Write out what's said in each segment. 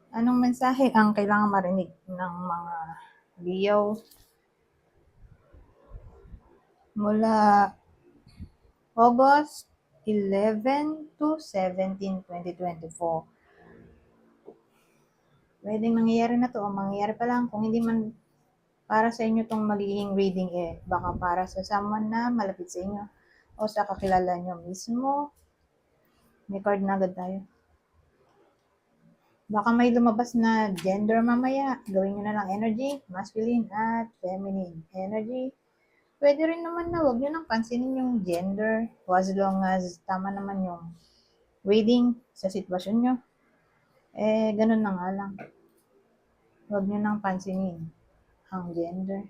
Anong mensahe ang kailangan marinig ng mga Leo mula August 11 to 17, 2024? Pwedeng nangyayari na to o mangyayari pa lang. Kung hindi man para sa inyo tong magiging reading, baka para sa someone na malapit sa inyo o sa kakilala nyo mismo. May card na agad tayo. Baka may lumabas na gender mamaya. Gawin nyo na lang energy, masculine at feminine energy. Pwede rin naman na wag nyo nang pansinin yung gender as long as tama naman yung reading sa sitwasyon nyo. Ganun na nga lang. Wag nyo nang pansinin ang gender.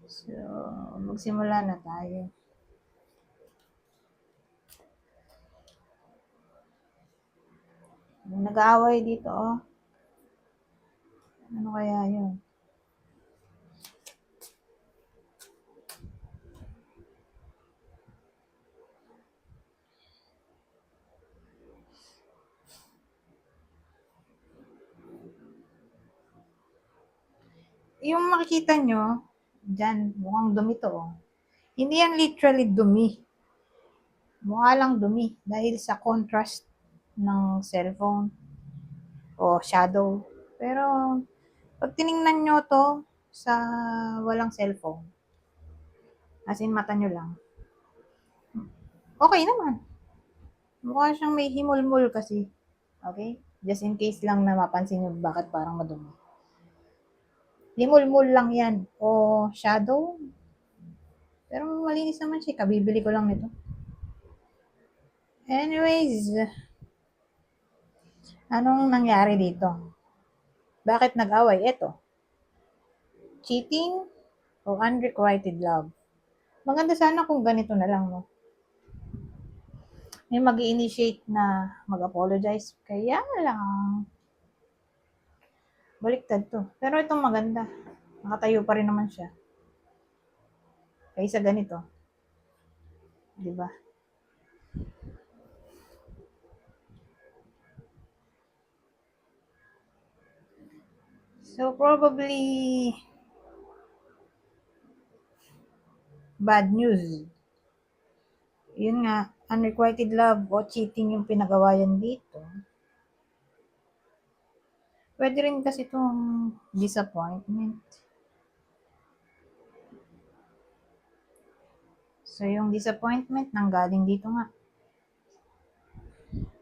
So, magsimula na tayo. Nag-aaway dito, oh. Ano kaya yun? Yung makikita nyo, dyan, mukhang dumi to, oh. Hindi yan literally dumi. Mukha lang dumi dahil sa contrast ng cellphone o shadow. Pero, pag tiningnan nyo to sa walang cellphone, as in mata nyo lang, okay naman. Mukha siyang may himulmul kasi. Okay? Just in case lang na mapansin nyo bakit parang madumi. Himulmul lang yan. O shadow. Pero malinis naman siya. Kabibili ko lang nito. Anyways, anong nangyari dito? Bakit nag-away? Eto. Cheating o unrequited love. Maganda sana kung ganito na lang, no? May mag-initiate na mag-apologize. Kaya lang, baliktad to. Pero itong maganda. Nakatayo pa rin naman siya. Kaysa ganito. Diba? So, probably, bad news. Yun nga, unrequited love o cheating yung pinagawayan dito. Pwede rin kasi itong disappointment. So, yung disappointment nanggaling dito nga.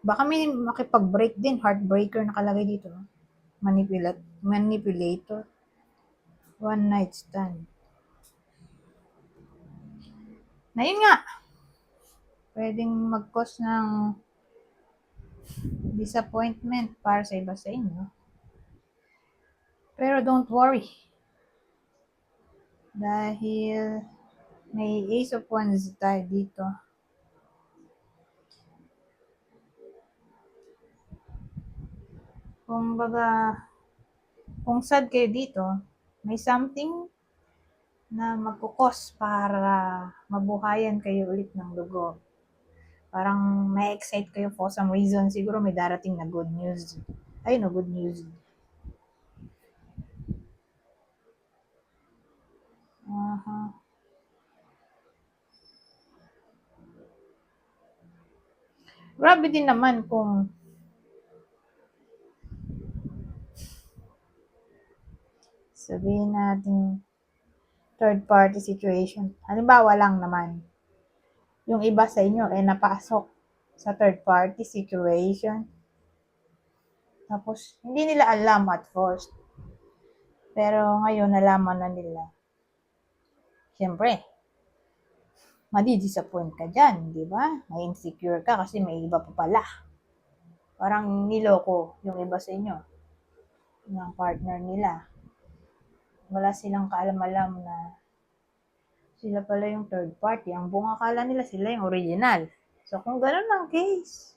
Baka may makipag-break din, heartbreaker nakalagay dito. Manipulator. One night stand. Na yun nga, pwedeng mag-cause ng disappointment para sa iba sa inyo. Pero don't worry. Dahil may Ace of Wands tayo dito. Kung sad kayo dito, may something na magkukos para mabuhayan kayo ulit ng dugo. Parang may excite kayo for some reason. Siguro may darating na good news. Ay, no, good news. Grabe din naman kung sabihin natin third party situation. Halimbawa lang naman, yung iba sa inyo napasok sa third party situation. Tapos, hindi nila alam at first. Pero ngayon, nalaman na nila. Siyempre, madi-disappoint ka dyan, di ba? May insecure ka kasi may iba pa pala. Parang niloko yung iba sa inyo, ng partner nila. Wala silang kaalam-alam na sila pala yung third party. Ang buong akala nila sila yung original. So, kung ganun ang case,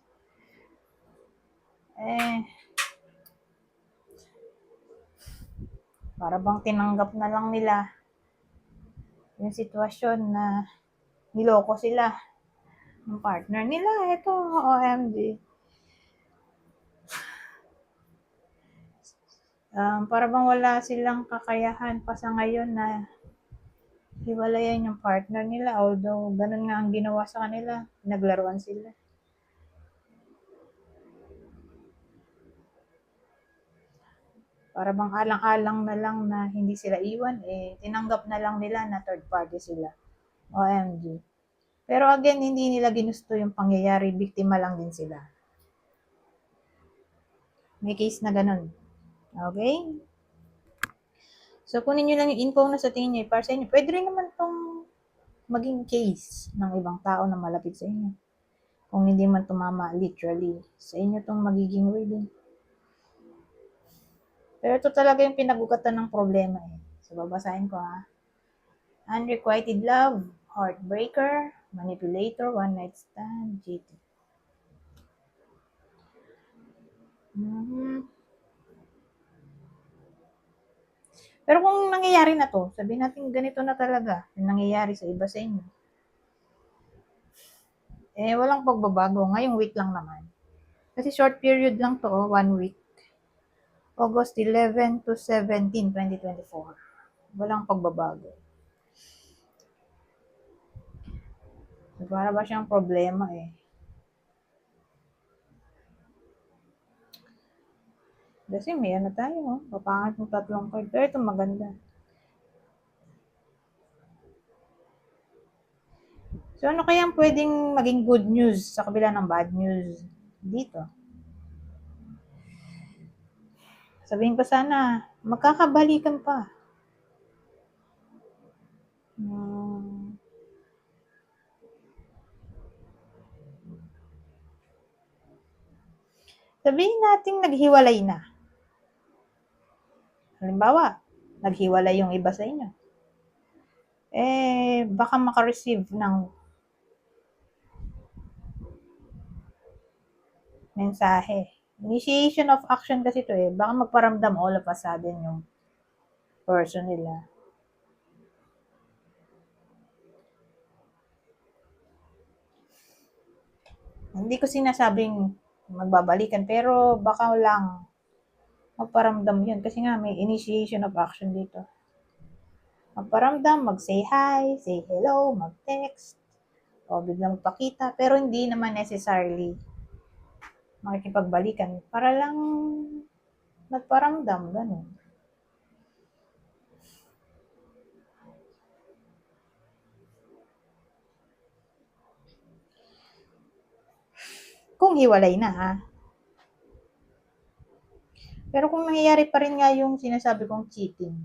para bang tinanggap na lang nila yung sitwasyon na niloko sila ng partner nila. Ito, OMG. Para bang wala silang kakayahan pa sa ngayon na hiwalayan yung partner nila. Although, ganun nga ang ginawa sa kanila. Naglaruan sila. Para bang alang-alang na lang na hindi sila iwan, tinanggap na lang nila na third party sila. OMG. Pero again, hindi nila ginusto yung pangyayari, biktima lang din sila. May case na ganun. Okay? So, kunin nyo lang yung info na sa tingin nyo, para sa inyo. Pwede rin naman tong maging case ng ibang tao na malapit sa inyo. Kung hindi man tumama literally sa inyo tong magiging reading. Pero ito talaga yung pinagugatan ng problema eh. So, babasahin ko ha. Unrequited love, heartbreaker, manipulator, one night stand, cheating. Pero kung nangyayari na to, sabihin natin ganito na talaga, yung nangyayari sa iba sa inyo. Walang pagbabago. Ngayong week lang naman. Kasi short period lang to, 1 week. August 11 to 17, 2024. Walang pagbabago. So, para ba siyang problema eh. Kasi may ano tayo, papangat ng tatlong card. Pero ito maganda. So, ano kayang pwedeng maging good news sa kabila ng bad news dito? Sabihin ko sana, magkakabalikan pa. Sabihin natin naghiwalay na. Halimbawa, naghiwalay yung iba sa inyo. Baka makareceive ng mensahe. Initiation of action kasi ito eh. Baka magparamdam all of a sudden yung person nila. Hindi ko sinasabing magbabalikan, pero baka lang magparamdam yun. Kasi nga may initiation of action dito. Magparamdam, mag-say hi, say hello, mag-text, o biglang magpakita, pero hindi naman necessarily makikipagbalikan. Para lang magparamdam, ganun. Kung hiwalay na ha. Pero kung nangyayari pa rin nga yung sinasabi kong cheating,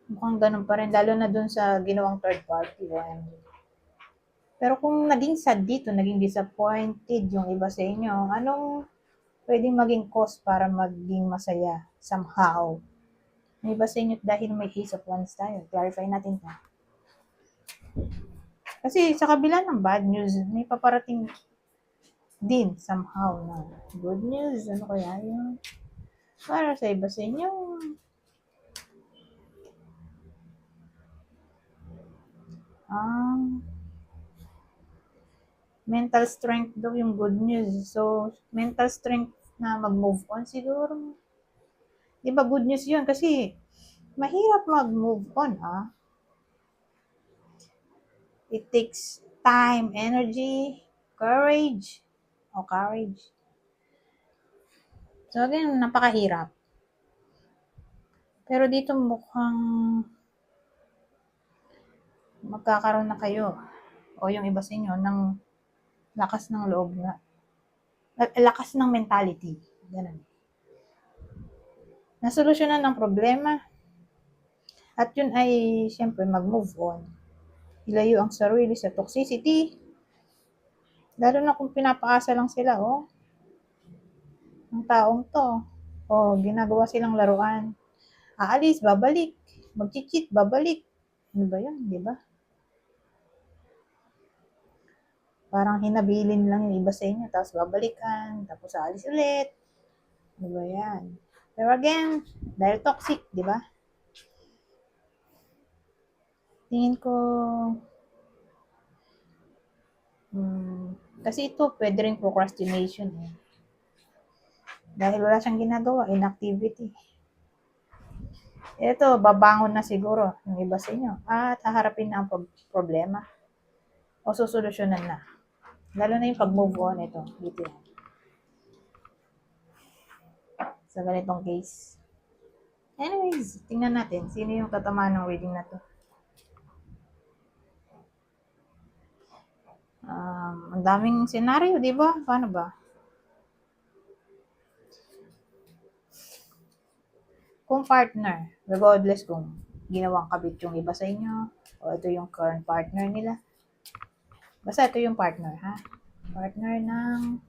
mukhang ganun pa rin, lalo na dun sa ginawang third party. Pero kung naging sad dito, naging disappointed yung iba sa inyo, anong pwedeng maging cause para maging masaya somehow? May iba sa inyo dahil may Ace of Wands tayo. Clarify natin ito. Kasi sa kabila ng bad news, may paparating din somehow na good news. Ano kaya yun? Para sa iba sa inyo, mental strength daw yung good news. So, mental strength na mag-move on siguro. Di ba good news yun? Kasi, mahirap mag-move on, It takes time, energy, courage. Courage. So, again, napakahirap. Pero dito mukhang magkakaroon na kayo o yung iba sa inyo ng lakas ng loob na lakas ng mentality. Ganun. Nasolusyonan ng problema at yun ay siyempre mag-move on. Ilayo ang sarili sa toxicity. Lalo na kung pinapaasa lang sila, ng taong to. Ginagawa silang laruan. Aalis, babalik. Mag-cheat, babalik. Ano ba yan, di ba? Parang hinabilin lang yung iba sa inyo, tapos babalikan, tapos aalis ulit. Ano ba yan? Pero again, dahil toxic, di ba? Tingin ko, kasi ito, pwede rin procrastination eh. Dahil wala siyang ginagawa, inactivity. Ito, babangon na siguro yung iba sa inyo at haharapin na ang problema o susolusyonan na. Lalo na yung pag-move on ito. Dito yan. Sa ganitong case. Anyways, tingnan natin sino yung tatamaan ng reading na to. Ang daming senaryo, di ba? Paano ba? Kung partner, regardless kung ginawang kabit yung iba sa inyo, o ito yung current partner nila. Basta ito yung partner, ha? Partner ng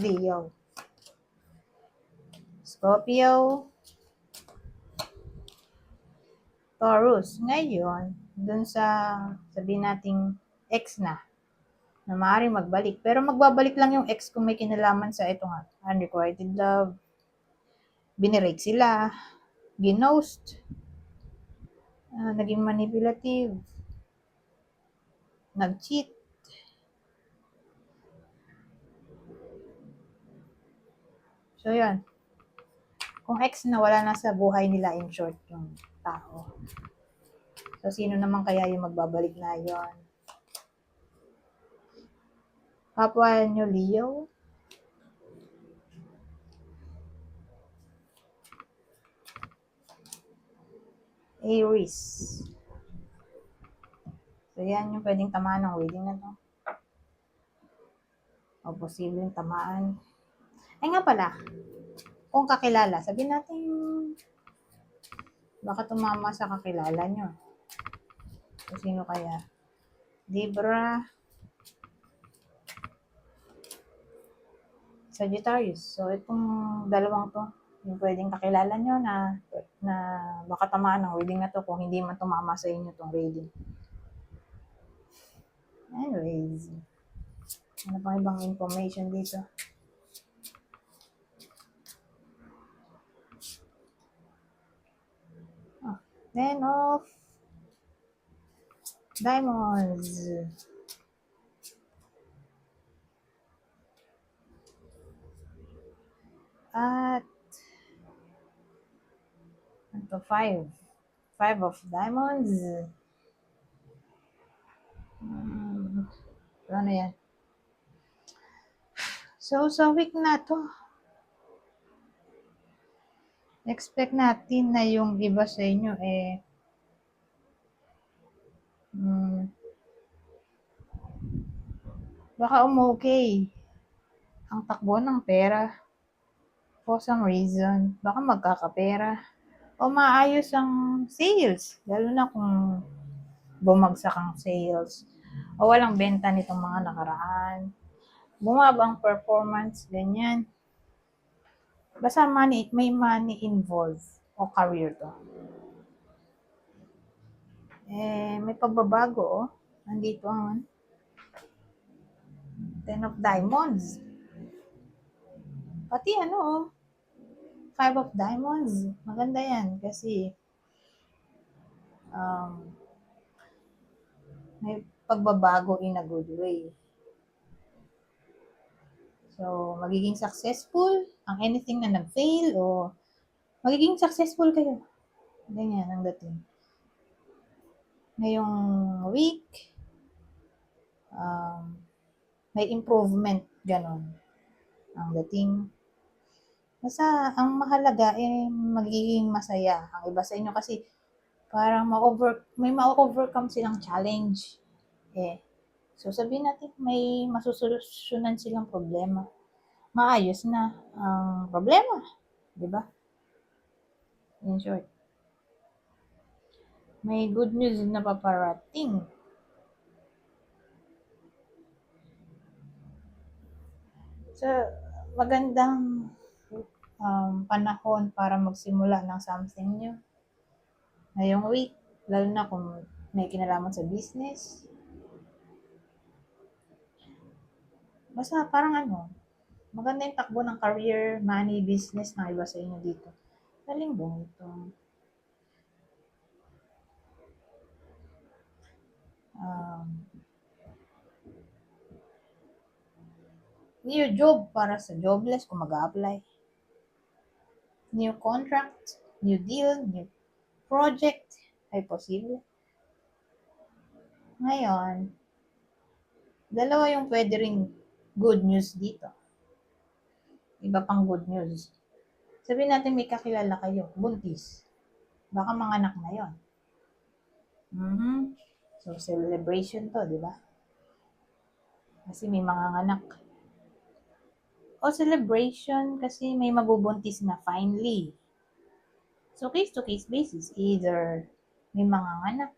Leo, Scorpio, Taurus. Ngayon, dun sa sabihin nating ex na maaaring magbalik. Pero magbabalik lang yung ex kung may kinalaman sa ito nga, unrequited love, binirake sila, ginost, naging manipulative, nag-cheat. So, yun. Kung ex na wala na sa buhay nila, in short, yung tao. So, sino naman kaya yung magbabalik na yon? Kapwa nyo, Leo? Aries. So, yan yung pwedeng tamaan ng reading na to. O posibleng tamaan. Ay nga pala, kung kakilala, sabihin natin baka tumama sa kakilala nyo. So, sino kaya? Libra, Sagittarius. So, itong dalawang to, yung pwedeng kakilala nyo na baka tamaan ng reading na to kung hindi man tumama sa inyo tong reading. Anyways, ano pang ibang information dito? Ten of Diamonds. At ito, Five of Diamonds. Ano yan? So, sa week na to, expect natin na yung iba sa inyo baka umokay ang takbo ng pera for some reason. Baka magkakapera o maayos ang sales, lalo na kung bumagsak ang sales o walang benta nitong mga nakaraan. Bumaba ang performance, ganyan. Basta may money involved o career to. May pagbabago, oh. Nandito ang Ten of Diamonds. Pati Five of Diamonds. Maganda yan kasi may pagbabago in a good way. So, magiging successful ang anything na nag-fail o magiging successful kayo. Ganyan ang dating. Ngayong week, may improvement, ganon ang dating. Basta, ang mahalaga magiging masaya ang iba sa inyo kasi parang may ma-overcome silang challenge. So sabihin natin may masusolusyonan silang problema. Maayos na ang problema, di ba? In short, may good news na paparating. So, magandang panahon para magsimula ng something new. Ngayong week, lalo na kung may kinalaman sa business. Basta parang maganda yung takbo ng career, money, business ng iba sa inyo dito. Sa linggong ito. New job para sa jobless kung mag-a-apply. New contract, new deal, new project, ay posible. Ngayon, dalawa yung pwede ring good news dito. Iba pang good news. Sabihin natin may kakilala kayo, buntis. Baka manganak na yon. So, celebration to, di ba? Kasi may manganganak. O celebration kasi may mabubuntis na finally. So, case-to-case basis, either may manganganak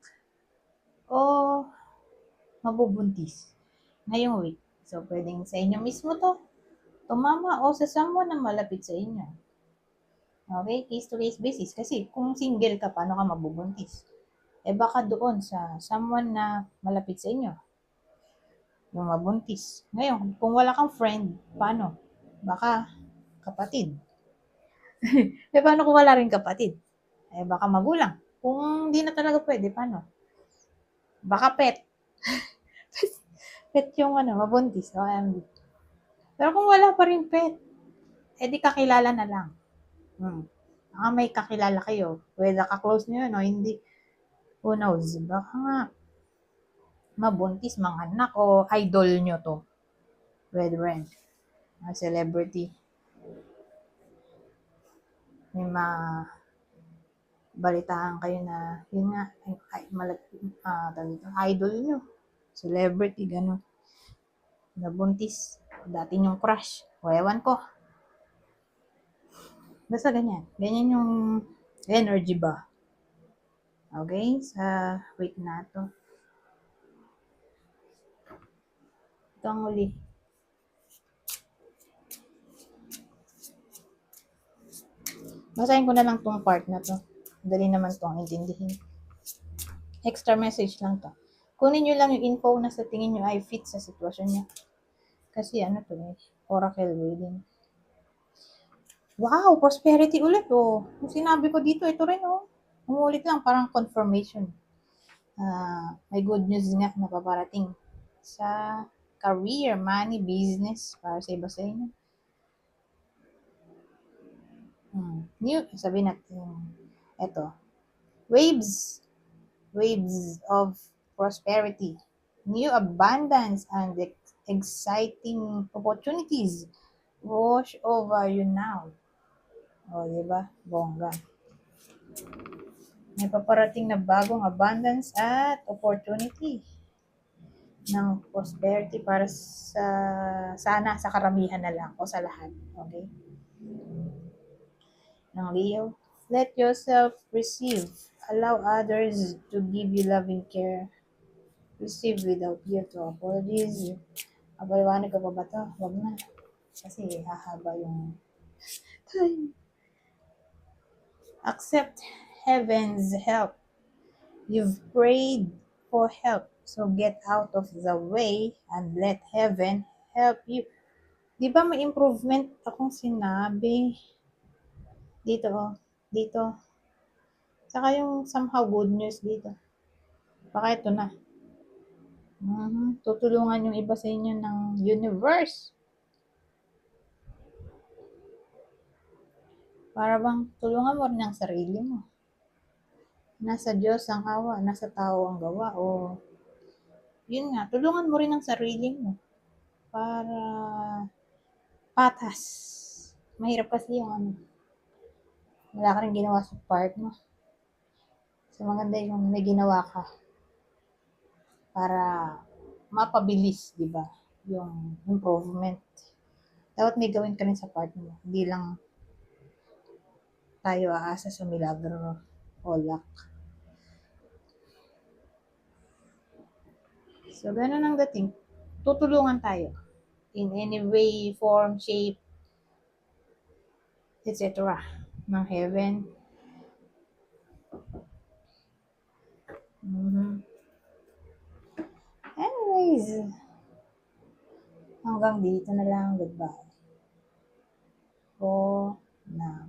o mabubuntis ngayong week. So, pwedeng sa inyo mismo to, tumama o sa someone na malapit sa inyo. Okay, case-to-case basis. Kasi kung single ka, paano ka mabubuntis? Eh baka doon sa someone na malapit sa inyo, yung mabuntis. Ngayon, kung wala kang friend, paano? Baka kapatid. Eh paano kung wala rin kapatid? Eh baka magulang. Kung hindi na talaga pwede, paano? Baka pet. Pet yung mabuntis. OMG. Pero kung wala pa rin pet, eh di kakilala na lang. May kakilala kayo. Whether ka-close nyo yun o hindi. Who knows? Baka nga mabuntis, manganak o idol nyo to. Brethren. Celebrity. May balitaan kayo na yun nga idol nyo, celebrity, gano'n, nabuntis, dati yung crush, o ewan ko, basta ganyan yung energy ba. Okay, sa week na to, ito ang uli. Basahin ko na lang tong part na to, dali naman tong intindihin. Extra message lang to. Kunin nyo lang yung info na sa tingin nyo ay fit sa sitwasyon nyo. Kasi oracle reading. Wow, prosperity ulit oh. Yung sinabi ko dito, ito rin oh. Umulit lang, parang confirmation. May good news nga na paparating sa career, money, business, para sa iba sa inyo. New, sabihin natin, ito, waves of prosperity, new abundance and exciting opportunities wash over you now. O, diba? Bongga. May paparating na bagong abundance at opportunity ng prosperity para sa karamihan na lang o sa lahat. Okay? Ng Leo. Let yourself receive. Allow others to give you loving care. Receive without guilt or apologies. Paliwanag ka pa ba ito? Huwag na. Kasi hahaba yung time. Accept heaven's help. You've prayed for help. So get out of the way and let heaven help you. Di ba may improvement akong sinabi? Dito oh. Dito. Saka yung somehow good news dito. Baka ito na. Tutulungan yung iba sa inyo ng universe. Para bang tulungan mo rin ang sarili mo. Nasa Diyos ang awa, nasa tao ang gawa. O yun nga, tulungan mo rin ang sarili mo. Para patas. Mahirap kasi yung wala ka rin ginawa sa part mo. So maganda yung may ginawa ka para mapabilis, di ba? Yung improvement. Dapat may gawin ka rin sa part mo. Hindi lang tayo aasa sa milagro o luck. So, ganun ang dating. Tutulungan tayo. In any way, form, shape, etc. ng heaven. Anyways, hanggang dito na lang. Goodbye. Go now.